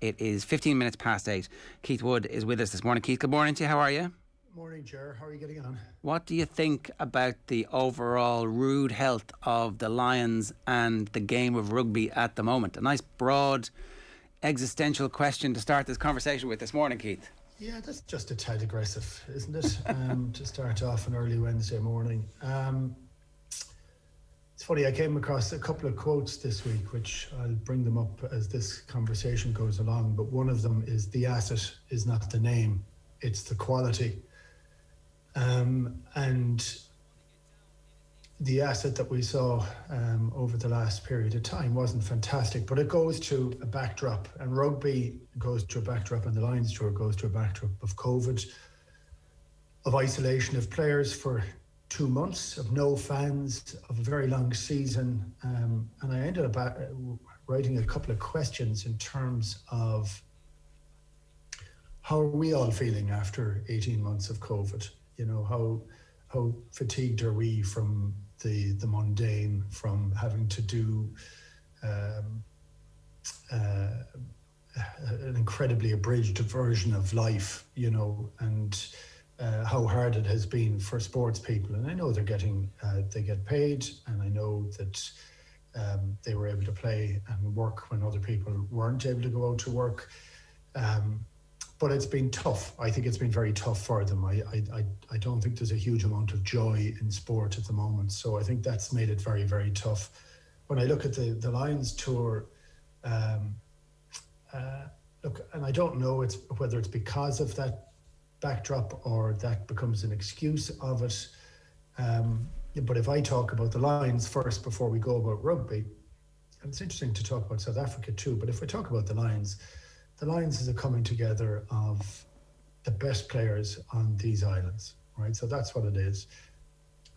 It is 15 minutes past 8. Keith Wood is with us this morning. Keith, good morning to you. How are you? Morning, Ger. How are you getting on? What do you think about the overall rude health of the Lions and the game of rugby at the moment? A nice broad existential question to start this conversation with this morning, Keith. Yeah, that's just a tad aggressive, isn't it? To start off an early Wednesday morning. It's funny, I came across a couple of quotes this week, which I'll bring them up as this conversation goes along, but one of them is, the asset is not the name, it's the quality. And the asset that we saw over the last period of time wasn't fantastic, but it goes to a backdrop, and rugby goes to a backdrop, and the Lions Tour goes to a backdrop of COVID, of isolation of players for 2 months, of no fans, of a very long season. And I ended up writing a couple of questions in terms of how are we all feeling after 18 months of COVID? You know, how fatigued are we from the mundane, from having to do an incredibly abridged version of life, you know, and how hard it has been for sports people. And I know they're getting, they get paid, and I know that they were able to play and work when other people weren't able to go out to work. But it's been tough. I think it's been very tough for them. I don't think there's a huge amount of joy in sport at the moment. So I think that's made it very, very tough. When I look at the Lions Tour, look, and I don't know whether it's because of that backdrop or that becomes an excuse of it. But if I talk about the Lions first before we go about rugby, and it's interesting to talk about South Africa too, but if we talk about the Lions is a coming together of the best players on these islands, right? So that's what it is.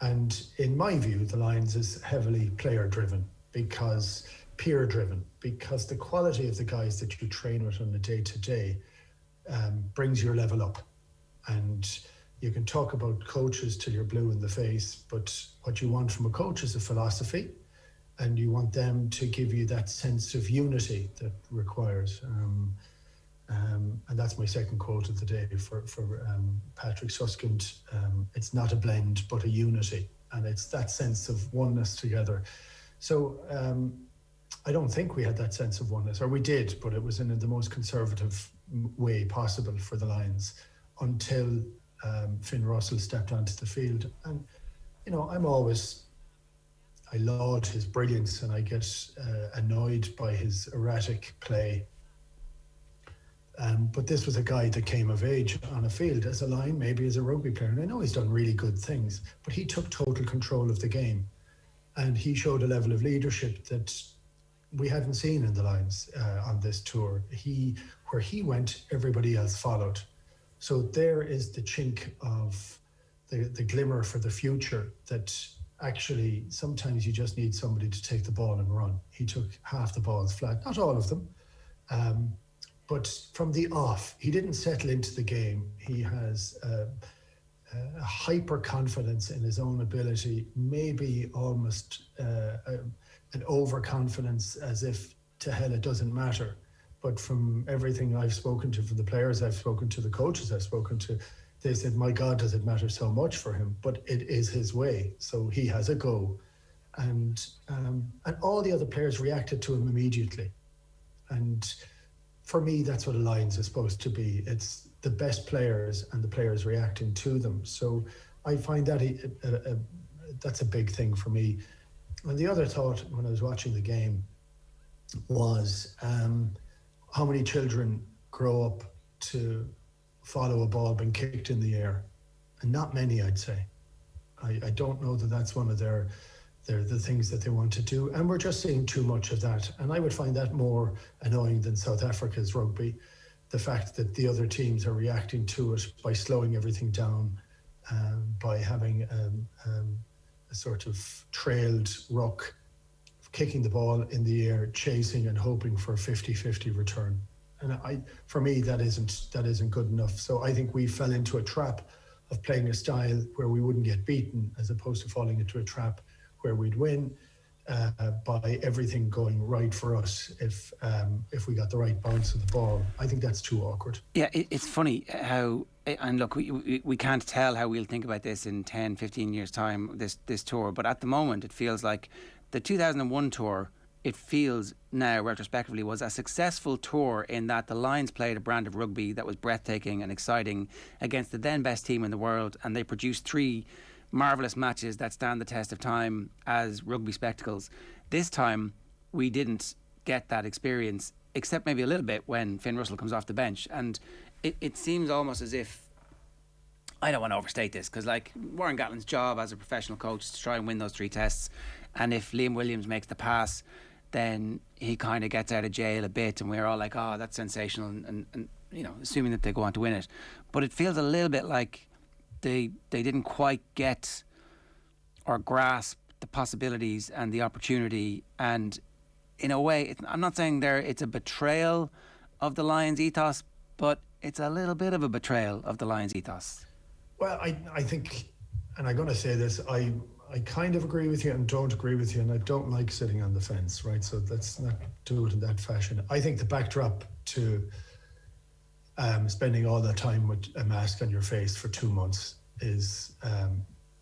And in my view, the Lions is heavily player-driven, because peer-driven, because the quality of the guys that you train with on a day-to-day brings your level up. And you can talk about coaches till you're blue in the face, but what you want from a coach is a philosophy, and you want them to give you that sense of unity that requires. And that's my second quote of the day for Patrick Suskind. It's not a blend, but a unity. And it's that sense of oneness together. So I don't think we had that sense of oneness, or we did, but it was in the most conservative way possible for the Lions, until Finn Russell stepped onto the field. And, you know, I laud his brilliance, and I get annoyed by his erratic play. But this was a guy that came of age on a field as a Lion, maybe as a rugby player. And I know he's done really good things, but he took total control of the game. And he showed a level of leadership that we hadn't seen in the Lions on this tour. Where he went, everybody else followed. So there is the chink of the glimmer for the future, that actually sometimes you just need somebody to take the ball and run. He took half the balls flat, not all of them, but from the off, he didn't settle into the game. He has a hyper confidence in his own ability, maybe almost an overconfidence, as if to hell it doesn't matter. But from everything I've spoken to, from the players I've spoken to, the coaches I've spoken to, they said, my God, does it matter so much for him? But it is his way, so he has a go. And all the other players reacted to him immediately. And for me, that's what a Lions is supposed to be. It's the best players and the players reacting to them. So I find that that's a big thing for me. And the other thought when I was watching the game was, how many children grow up to follow a ball being kicked in the air? And not many, I'd say. I don't know that that's one of the things that they want to do. And we're just seeing too much of that. And I would find that more annoying than South Africa's rugby. The fact that the other teams are reacting to it by slowing everything down, by having a sort of trailed ruck, kicking the ball in the air, chasing and hoping for a 50-50 return. And for me, that isn't good enough. So I think we fell into a trap of playing a style where we wouldn't get beaten, as opposed to falling into a trap where we'd win. by everything going right for us if we got the right bounce of the ball. I think that's too awkward. Yeah, it's funny how, and look, we can't tell how we'll think about this in 10, 15 years' time, this tour, but at the moment it feels like the 2001 tour, it feels now retrospectively, was a successful tour in that the Lions played a brand of rugby that was breathtaking and exciting against the then best team in the world, and they produced 3 marvellous matches that stand the test of time as rugby spectacles. This time we didn't get that experience, except maybe a little bit when Finn Russell comes off the bench, and it seems almost as if, I don't want to overstate this, because like Warren Gatland's job as a professional coach is to try and win those 3 tests, and if Liam Williams makes the pass, then he kind of gets out of jail a bit, and we're all like, oh, that's sensational, and you know, assuming that they go on to win it. But it feels a little bit like they didn't quite get or grasp the possibilities and the opportunity, and in a way, I'm not saying it's a betrayal of the Lions ethos, but it's a little bit of a betrayal of the Lions ethos. Well, I think, and I'm going to say this, I kind of agree with you and don't agree with you, and I don't like sitting on the fence, right? So let's not do it in that fashion. I think the backdrop to spending all that time with a mask on your face for 2 months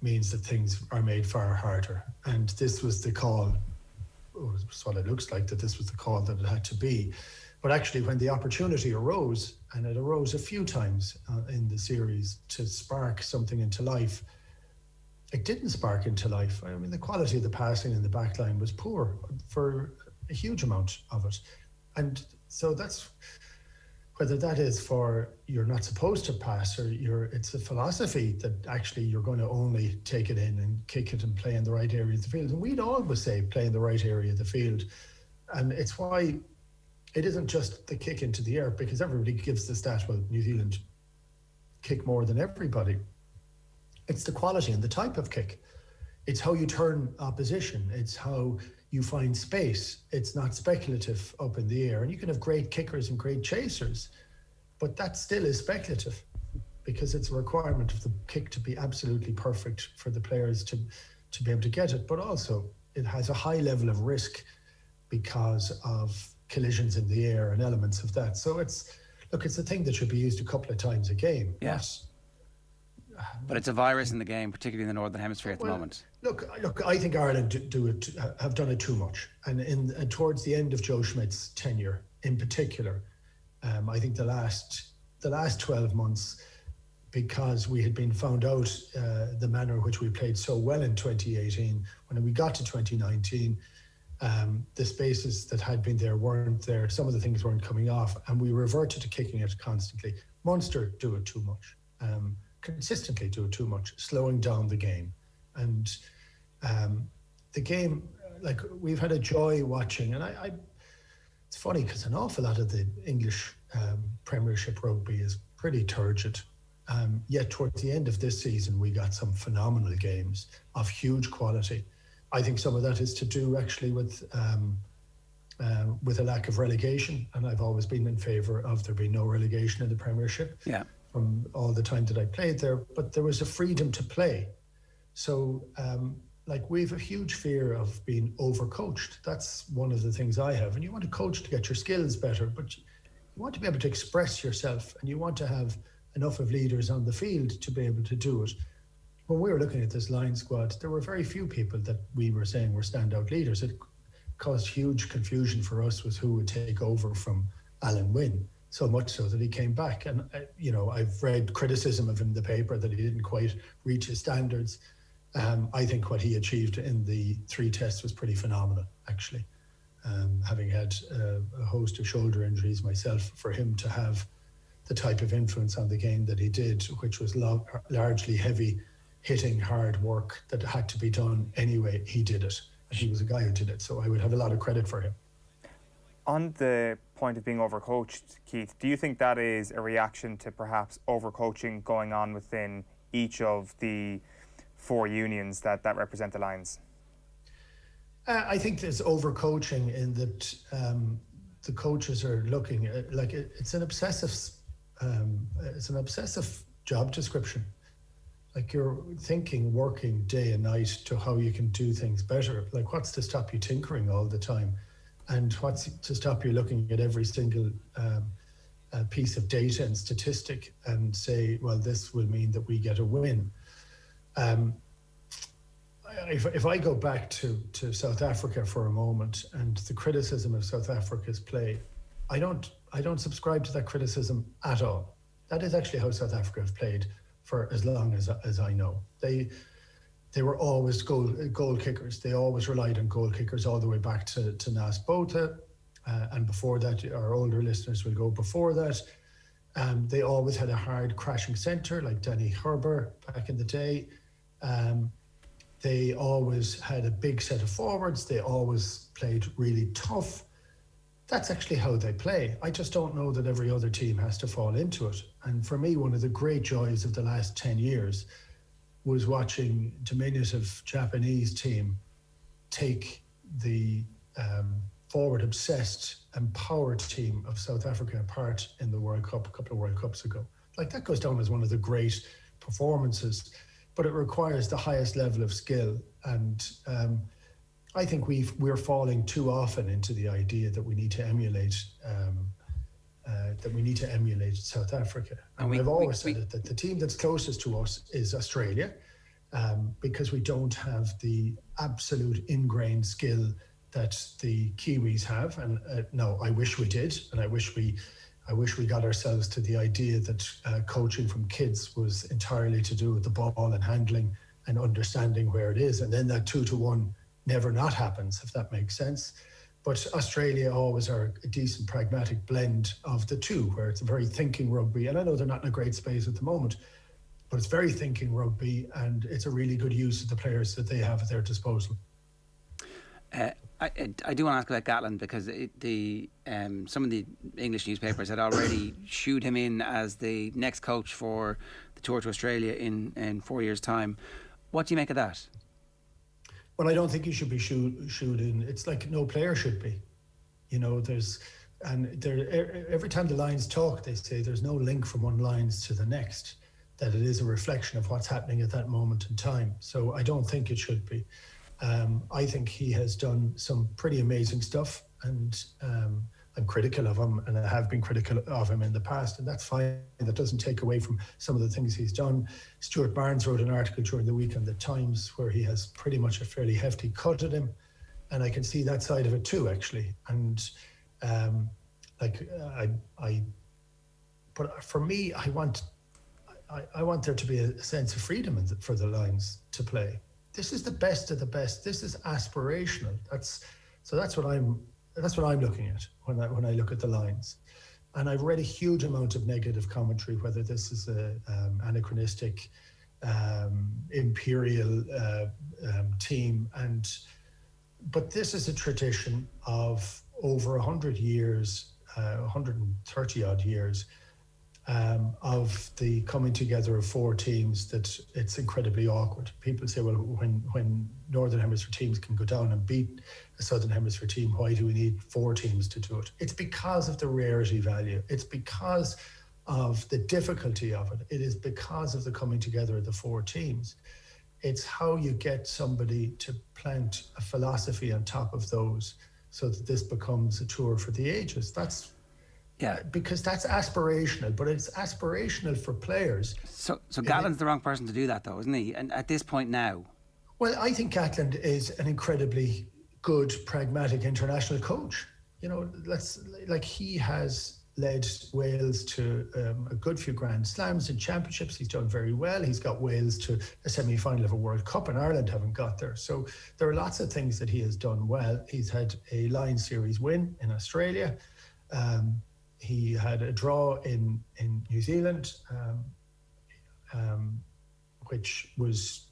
means that things are made far harder. And this was the call, it's what it looks like, that this was the call that it had to be. But actually, when the opportunity arose, and it arose a few times in the series to spark something into life, it didn't spark into life. I mean, the quality of the passing in the back line was poor for a huge amount of it. And so that's, whether that is for you're not supposed to pass, or it's a philosophy that actually you're going to only take it in and kick it and play in the right area of the field. And we'd always say play in the right area of the field. And it's why it isn't just the kick into the air, because everybody gives the stat, well, New Zealand kick more than everybody. It's the quality and the type of kick. It's how you turn opposition. It's how you find space. It's not speculative up in the air. And you can have great kickers and great chasers, but that still is speculative, because it's a requirement of the kick to be absolutely perfect for the players to be able to get it. But also it has a high level of risk because of collisions in the air and elements of that. So it's a thing that should be used a couple of times a game. Yes. But it's a virus in the game, particularly in the Northern Hemisphere at the moment. Look, I think Ireland have done it too much. And towards the end of Joe Schmidt's tenure in particular, I think the last 12 months, because we had been found out the manner in which we played so well in 2018, when we got to 2019, the spaces that had been there weren't there. Some of the things weren't coming off, and we reverted to kicking it constantly. Munster do it too much. Consistently do it too much, slowing down the game. And the game, like, we've had a joy watching, and it's funny because an awful lot of the English Premiership rugby is pretty turgid. Yet towards the end of this season, we got some phenomenal games of huge quality. I think some of that is to do actually with a lack of relegation, and I've always been in favour of there being no relegation in the Premiership. Yeah. From all the time that I played there, but there was a freedom to play. So we've a huge fear of being overcoached. That's one of the things I have. And you want to coach to get your skills better, but you want to be able to express yourself, and you want to have enough of leaders on the field to be able to do it. When we were looking at this line squad, there were very few people that we were saying were standout leaders. It caused huge confusion for us with who would take over from Alan Wynne. So much so that he came back. And, I've read criticism of him in the paper that he didn't quite reach his standards. I think what he achieved in the 3 tests was pretty phenomenal, actually. Having had a host of shoulder injuries myself, for him to have the type of influence on the game that he did, which was largely heavy hitting, hard work that had to be done anyway, he did it. And he was a guy who did it. So I would have a lot of credit for him. On the point of being overcoached, Keith, do you think that is a reaction to perhaps overcoaching going on within each of the 4 unions that represent the Lions? I think there's overcoaching in that the coaches are looking at, like, it's an obsessive job description. like you're thinking, working day and night to how you can do things better. Like, what's to stop you tinkering all the time? And what's to stop you looking at every single piece of data and statistic and say, well, this will mean that we get a win. If I go back to South Africa for a moment and the criticism of South Africa's play, I don't subscribe to that criticism at all. That is actually how South Africa have played for as long as I know. They were always goal kickers. They always relied on goal kickers all the way back to Nas Botha. And before that, our older listeners will go before that. They always had a hard crashing centre like Danny Herber back in the day. They always had a big set of forwards. They always played really tough. That's actually how they play. I just don't know that every other team has to fall into it. And for me, one of the great joys of the last 10 years was watching diminutive Japanese team take the forward-obsessed, empowered team of South Africa apart in the World Cup a couple of World Cups ago. Like, that goes down as one of the great performances, but it requires the highest level of skill. And I think we're falling too often into the idea that we need to emulate South Africa. And I've always said it, that the team that's closest to us is Australia, because we don't have the absolute ingrained skill that the Kiwis have. And no, I wish we did, and I wish we got ourselves to the idea that coaching from kids was entirely to do with the ball and handling and understanding where it is, and then that 2-to-1 never not happens, if that makes sense. But Australia always are a decent pragmatic blend of the two, where it's a very thinking rugby. And I know they're not in a great space at the moment, but it's very thinking rugby, and it's a really good use of the players that they have at their disposal. I do want to ask about Gatland, because some of the English newspapers had already shooed him in as the next coach for the tour to Australia in 4 years' time. What do you make of that? Well, I don't think he should be shooed in. It's like no player should be. You know, every time the Lions talk, they say there's no link from one Lions to the next, that it is a reflection of what's happening at that moment in time. So I don't think it should be. I think he has done some pretty amazing stuff, and I'm critical of him, and I have been critical of him in the past, and that's fine. That doesn't take away from some of the things he's done. Stuart Barnes wrote an article during the week on the Times where he has pretty much a fairly hefty cut at him, and I can see that side of it too, actually. And but for me, I want there to be a sense of freedom for the Lions to play. This is the best of the best. This is aspirational. That's what I'm looking at when I look at the Lions. And I've read a huge amount of negative commentary, whether this is a anachronistic, imperial team, but this is a tradition of over 100 years, 130 odd years, of the coming together of four teams, that it's incredibly awkward. People say, well, when Northern Hemisphere teams can go down and beat a Southern Hemisphere team, why do we need four teams to do it? It's because of the rarity value. It's because of the difficulty of it. It is because of the coming together of the four teams. It's how you get somebody to plant a philosophy on top of those so that this becomes a tour for the ages. Because that's aspirational, but it's aspirational for players. So Gatland's the wrong person to do that, though, isn't he? And at this point now. Well, I think Gatland is an incredibly good, pragmatic international coach. You know, he has led Wales to a good few Grand Slams and championships. He's done very well. He's got Wales to a semi-final of a World Cup, and Ireland haven't got there. So there are lots of things that he has done well. He's had a Lions Series win in Australia. He had a draw in New Zealand, which was,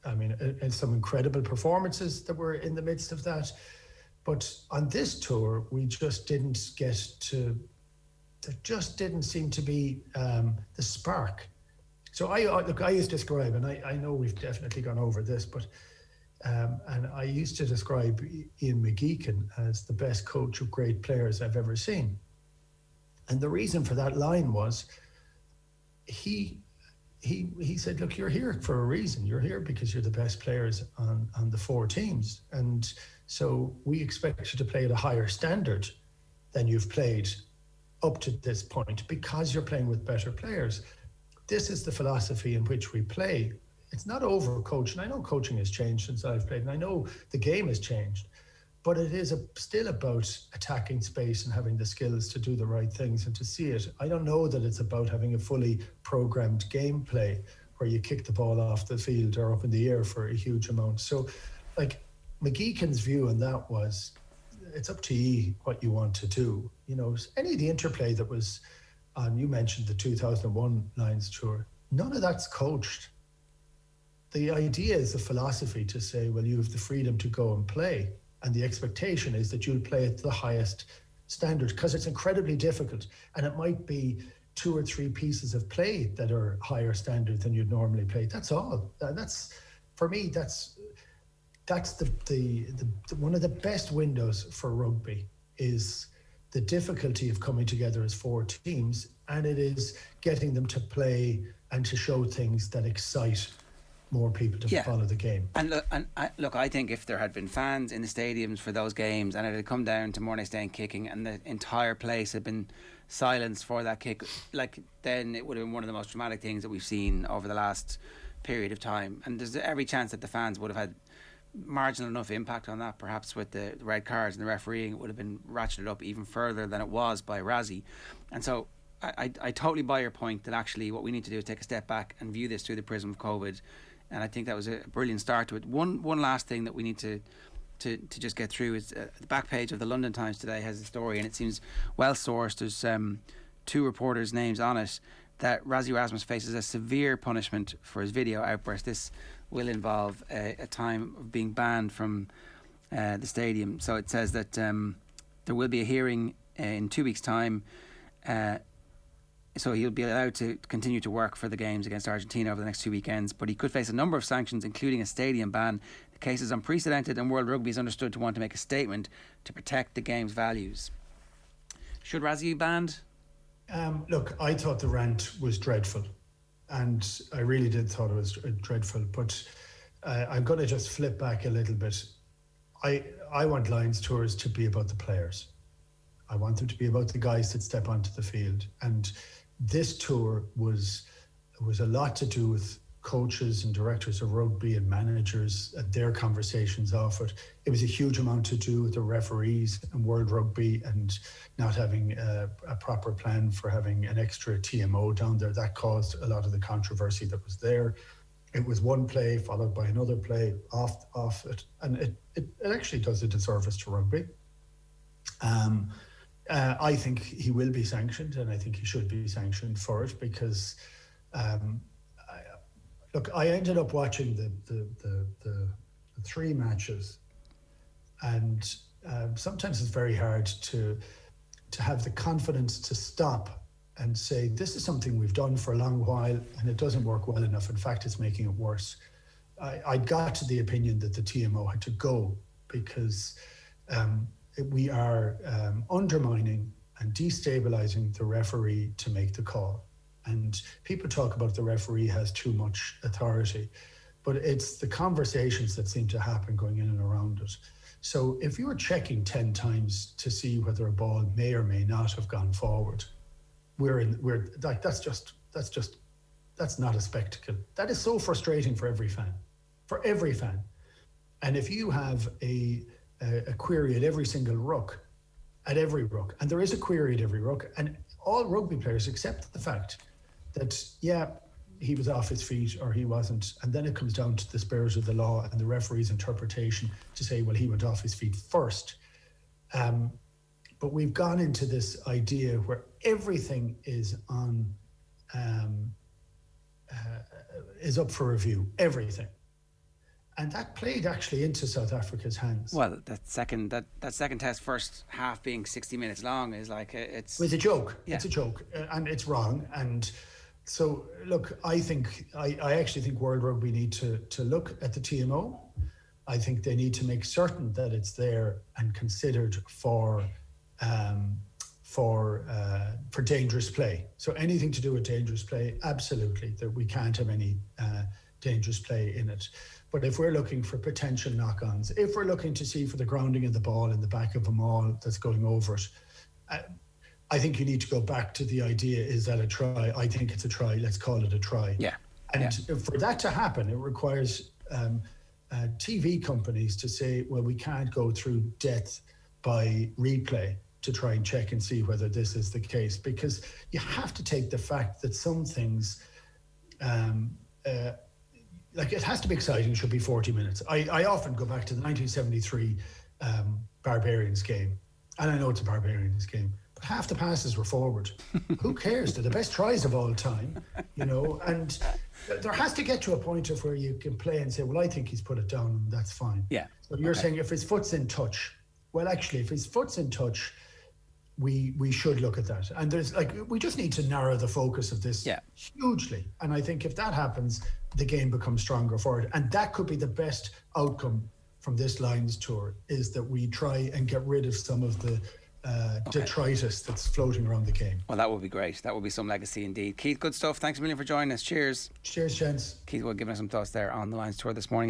and some incredible performances that were in the midst of that. But on this tour, we just didn't get to, there just didn't seem to be the spark. So I used to describe, and I know we've definitely gone over this, but and I used to describe Ian McGeechan as the best coach of great players I've ever seen. And the reason for that line was he he said, look, you're here for a reason. You're here because you're the best players on the 4 teams. And so we expect you to play at a higher standard than you've played up to this point because you're playing with better players. This is the philosophy in which we play. It's not overcoaching. I know coaching has changed since I've played, and I know the game has changed, but it is still about attacking space and having the skills to do the right things and to see it. I don't know that it's about having a fully programmed gameplay where you kick the ball off the field or up in the air for a huge amount. So, like, McGeechan's view on that was, it's up to you what you want to do. You know, any of the interplay that was on, you mentioned the 2001 Lions tour, none of that's coached. The idea is the philosophy to say, well, you have the freedom to go and play. And the expectation is that you'll play at the highest standard because it's incredibly difficult. And it might be 2 or 3 pieces of play that are higher standard than you'd normally play. That's all. That's, for me, that's the one of the best windows for rugby is the difficulty of coming together as 4 teams, and it is getting them to play and to show things that excite more people to follow the game. And look, I think if there had been fans in the stadiums for those games and it had come down to Mornay Stain kicking and the entire place had been silenced for that kick, like, then it would have been one of the most dramatic things that we've seen over the last period of time. And there's every chance that the fans would have had marginal enough impact on that, perhaps with the red cards and the refereeing. It would have been ratcheted up even further than it was by Razzie. And so I totally buy your point that actually what we need to do is take a step back and view this through the prism of COVID. And I think that was a brilliant start to it. One last thing that we need to just get through is the back page of the London Times today has a story, and it seems well sourced. There's 2 reporters' names on it, that Rassie Erasmus faces a severe punishment for his video outburst. This will involve a time of being banned from the stadium. So it says that there will be a hearing in 2 weeks' time. So he'll be allowed to continue to work for the games against Argentina over the next 2 weekends, but he could face a number of sanctions, including a stadium ban. The case is unprecedented, and World Rugby is understood to want to make a statement to protect the game's values. Should Razzie be banned? Look, I thought the rant was dreadful, and I really did thought it was dreadful, but I'm going to just flip back a little bit. I want Lions tours to be about the players. I want them to be about the guys that step onto the field, and this tour was a lot to do with coaches and directors of rugby and managers and their conversations off it. It was a huge amount to do with the referees and World Rugby and not having a proper plan for having an extra TMO down there. That caused a lot of the controversy that was there. It was one play followed by another play off it, and it actually does a disservice to rugby. I think he will be sanctioned, and I think he should be sanctioned for it because, look, I ended up watching the 3 matches, and sometimes it's very hard to have the confidence to stop and say, this is something we've done for a long while and it doesn't work well enough. In fact, it's making it worse. I got to the opinion that the TMO had to go because we are undermining and destabilizing the referee to make the call. And people talk about the referee has too much authority, but it's the conversations that seem to happen going in and around it. So if you were checking 10 times to see whether a ball may or may not have gone forward, that's not a spectacle. That is so frustrating for every fan. And if you have a query at every single ruck, and there is a query at every ruck, and all rugby players accept the fact that, yeah, he was off his feet or he wasn't, and then it comes down to the spirit of the law and the referee's interpretation to say, well, he went off his feet first. But we've gone into this idea where everything is is up for review, everything. And that played actually into South Africa's hands. Well, that second test, first half being 60 minutes long, is like it's a joke. Yeah. It's a joke, and it's wrong. And so, look, I actually think World Rugby need to look at the TMO. I think they need to make certain that it's there and considered for for dangerous play. So anything to do with dangerous play, absolutely, that we can't have any dangerous play in it. But if we're looking for potential knock-ons, if we're looking to see for the grounding of the ball in the back of a maul that's going over it, I think you need to go back to the idea, is that a try? I think it's a try. Let's call it a try. Yeah. And for that to happen, it requires TV companies to say, well, we can't go through death by replay to try and check and see whether this is the case, because you have to take the fact that some things, like it has to be exciting, it should be 40 minutes. I often go back to the 1973 Barbarians game, and I know it's a Barbarians game, but half the passes were forward. Who cares? They're the best tries of all time, you know, and there has to get to a point of where you can play and say, well, I think he's put it down, and that's fine. Yeah. So you're saying if his foot's in touch, well, actually, if his foot's in touch, we should look at that. And there's we just need to narrow the focus of this hugely. And I think if that happens, the game becomes stronger for it. And that could be the best outcome from this Lions tour, is that we try and get rid of some of the detritus that's floating around the game. Well, that would be great. That would be some legacy indeed. Keith, good stuff. Thanks a million for joining us. Cheers. Cheers, gents. Keith, we're giving us some thoughts there on the Lions tour this morning.